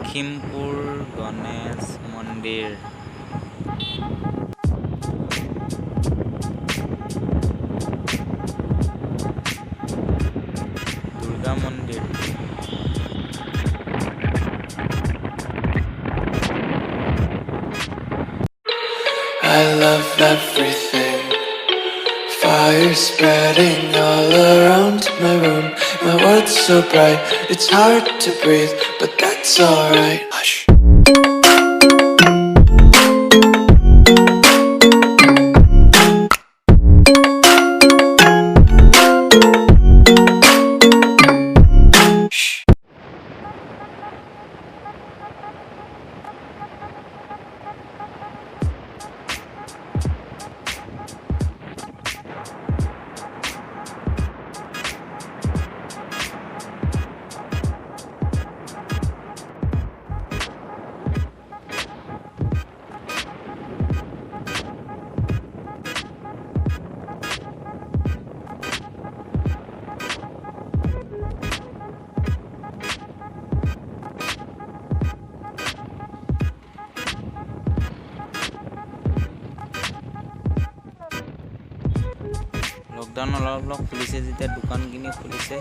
Lakhimpur Ganesh Mandhir. Durga Mandir. I love everything. Fire spreading all around my room. My world's so bright, it's hard to breathe, but that's alright. Hush. Lockdown অলপ খুলিছে যেতিয়া দোকানখিনি খুলিছে